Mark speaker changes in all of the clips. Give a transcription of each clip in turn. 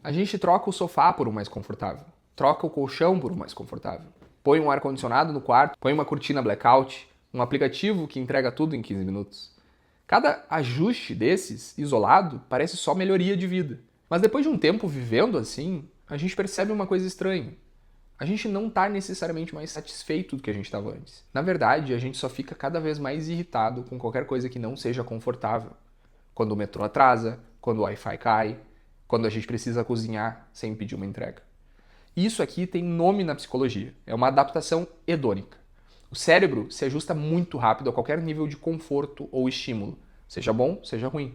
Speaker 1: A gente troca o sofá por um mais confortável, troca o colchão por um mais confortável, põe um ar-condicionado no quarto, põe uma cortina blackout, um aplicativo que entrega tudo em 15 minutos. Cada ajuste desses, isolado, parece só melhoria de vida. Mas depois de um tempo vivendo assim, a gente percebe uma coisa estranha. A gente não está necessariamente mais satisfeito do que a gente estava antes. Na verdade, a gente só fica cada vez mais irritado com qualquer coisa que não seja confortável. Quando o metrô atrasa, quando o Wi-Fi cai, quando a gente precisa cozinhar sem pedir uma entrega. Isso aqui tem nome na psicologia, é uma adaptação hedônica. O cérebro se ajusta muito rápido a qualquer nível de conforto ou estímulo, seja bom, seja ruim,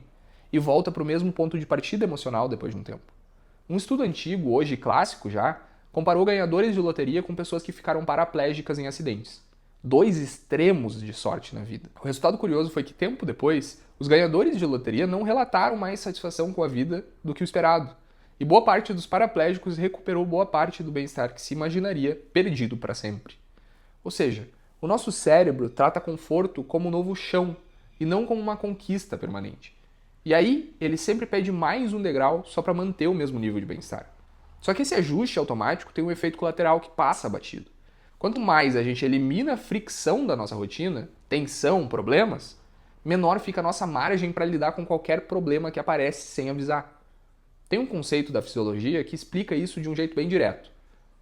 Speaker 1: e volta para o mesmo ponto de partida emocional depois de um tempo. Um estudo antigo, hoje clássico já, comparou ganhadores de loteria com pessoas que ficaram paraplégicas em acidentes. Dois extremos de sorte na vida. O resultado curioso foi que, tempo depois, os ganhadores de loteria não relataram mais satisfação com a vida do que o esperado. E boa parte dos paraplégicos recuperou boa parte do bem-estar que se imaginaria perdido para sempre. Ou seja, o nosso cérebro trata conforto como um novo chão e não como uma conquista permanente. E aí, ele sempre pede mais um degrau só para manter o mesmo nível de bem-estar. Só que esse ajuste automático tem um efeito colateral que passa batido. Quanto mais a gente elimina a fricção da nossa rotina, tensão, problemas, menor fica a nossa margem para lidar com qualquer problema que aparece sem avisar. Tem um conceito da fisiologia que explica isso de um jeito bem direto.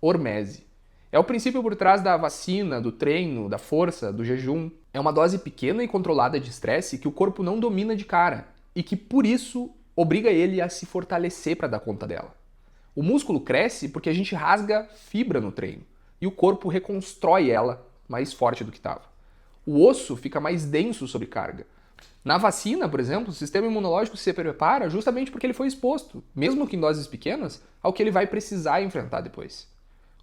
Speaker 1: Hormese. É o princípio por trás da vacina, do treino, da força, do jejum. É uma dose pequena e controlada de estresse que o corpo não domina de cara e que, por isso, obriga ele a se fortalecer para dar conta dela. O músculo cresce porque a gente rasga fibra no treino e o corpo reconstrói ela mais forte do que estava. O osso fica mais denso sob carga. Na vacina, por exemplo, o sistema imunológico se prepara justamente porque ele foi exposto, mesmo que em doses pequenas, ao que ele vai precisar enfrentar depois.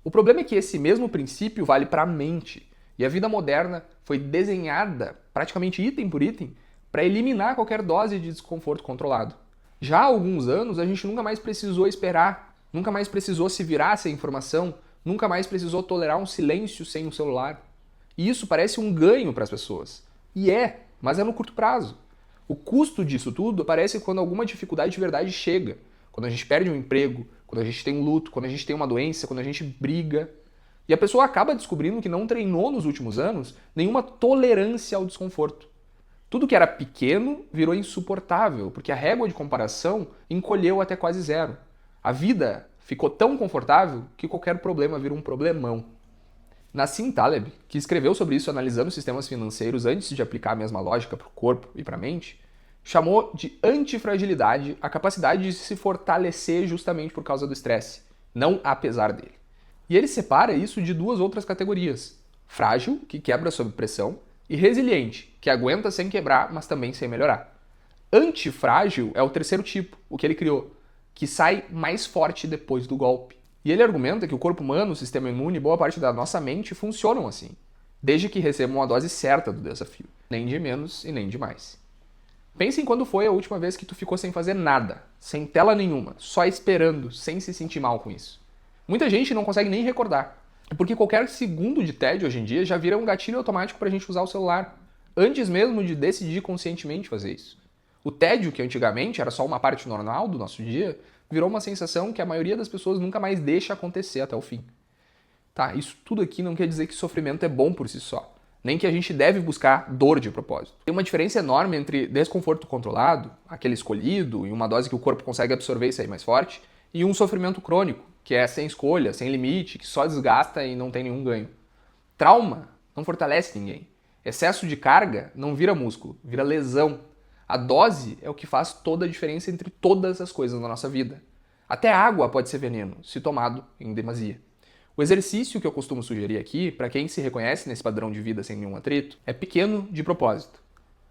Speaker 1: O problema é que esse mesmo princípio vale para a mente, e a vida moderna foi desenhada, praticamente item por item, para eliminar qualquer dose de desconforto controlado. Já há alguns anos, a gente nunca mais precisou esperar, nunca mais precisou se virar sem informação, nunca mais precisou tolerar um silêncio sem um celular. E isso parece um ganho para as pessoas. E mas é no curto prazo. O custo disso tudo aparece quando alguma dificuldade de verdade chega. Quando a gente perde um emprego, quando a gente tem um luto, quando a gente tem uma doença, quando a gente briga. E a pessoa acaba descobrindo que não treinou nos últimos anos nenhuma tolerância ao desconforto. Tudo que era pequeno virou insuportável, porque a régua de comparação encolheu até quase zero. A vida ficou tão confortável que qualquer problema vira um problemão. Nassim Taleb, que escreveu sobre isso analisando sistemas financeiros antes de aplicar a mesma lógica para o corpo e para a mente, chamou de antifragilidade a capacidade de se fortalecer justamente por causa do estresse, não apesar dele. E ele separa isso de duas outras categorias: frágil, que quebra sob pressão, e resiliente, que aguenta sem quebrar, mas também sem melhorar. Antifrágil é o terceiro tipo, o que ele criou, que sai mais forte depois do golpe. E ele argumenta que o corpo humano, o sistema imune e boa parte da nossa mente funcionam assim, desde que recebam a dose certa do desafio, nem de menos e nem de mais. Pense em quando foi a última vez que tu ficou sem fazer nada, sem tela nenhuma, só esperando, sem se sentir mal com isso. Muita gente não consegue nem recordar, porque qualquer segundo de tédio hoje em dia já vira um gatilho automático para a gente usar o celular, antes mesmo de decidir conscientemente fazer isso. O tédio, que antigamente era só uma parte normal do nosso dia, virou uma sensação que a maioria das pessoas nunca mais deixa acontecer até o fim. Tá, isso tudo aqui não quer dizer que sofrimento é bom por si só, nem que a gente deve buscar dor de propósito. Tem uma diferença enorme entre desconforto controlado, aquele escolhido, em uma dose que o corpo consegue absorver e sair mais forte, e um sofrimento crônico, que é sem escolha, sem limite, que só desgasta e não tem nenhum ganho. Trauma não fortalece ninguém. Excesso de carga não vira músculo, vira lesão. A dose é o que faz toda a diferença entre todas as coisas na nossa vida. Até a água pode ser veneno, se tomado em demasia. O exercício que eu costumo sugerir aqui, para quem se reconhece nesse padrão de vida sem nenhum atrito, é pequeno de propósito.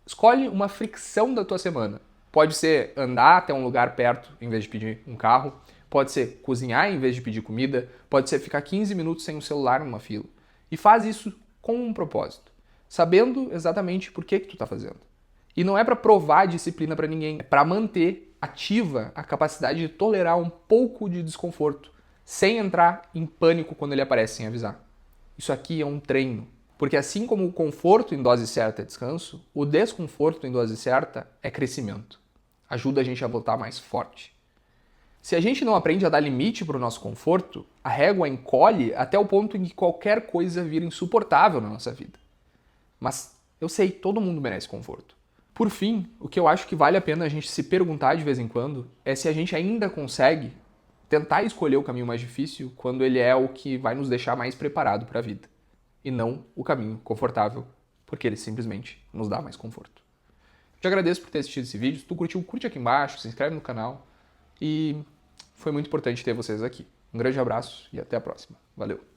Speaker 1: Escolhe uma fricção da tua semana. Pode ser andar até um lugar perto em vez de pedir um carro, pode ser cozinhar em vez de pedir comida, pode ser ficar 15 minutos sem o celular numa fila. E faz isso com um propósito, sabendo exatamente por que tu está fazendo. E não é para provar disciplina para ninguém, é para manter ativa a capacidade de tolerar um pouco de desconforto, sem entrar em pânico quando ele aparece sem avisar. Isso aqui é um treino, porque assim como o conforto em dose certa é descanso, o desconforto em dose certa é crescimento. Ajuda a gente a voltar mais forte. Se a gente não aprende a dar limite para o nosso conforto, a régua encolhe até o ponto em que qualquer coisa vira insuportável na nossa vida. Mas eu sei, todo mundo merece conforto. Por fim, o que eu acho que vale a pena a gente se perguntar de vez em quando é se a gente ainda consegue tentar escolher o caminho mais difícil quando ele é o que vai nos deixar mais preparado para a vida. E não o caminho confortável, porque ele simplesmente nos dá mais conforto. Te agradeço por ter assistido esse vídeo. Se tu curtiu, curte aqui embaixo, se inscreve no canal. E foi muito importante ter vocês aqui. Um grande abraço e até a próxima. Valeu!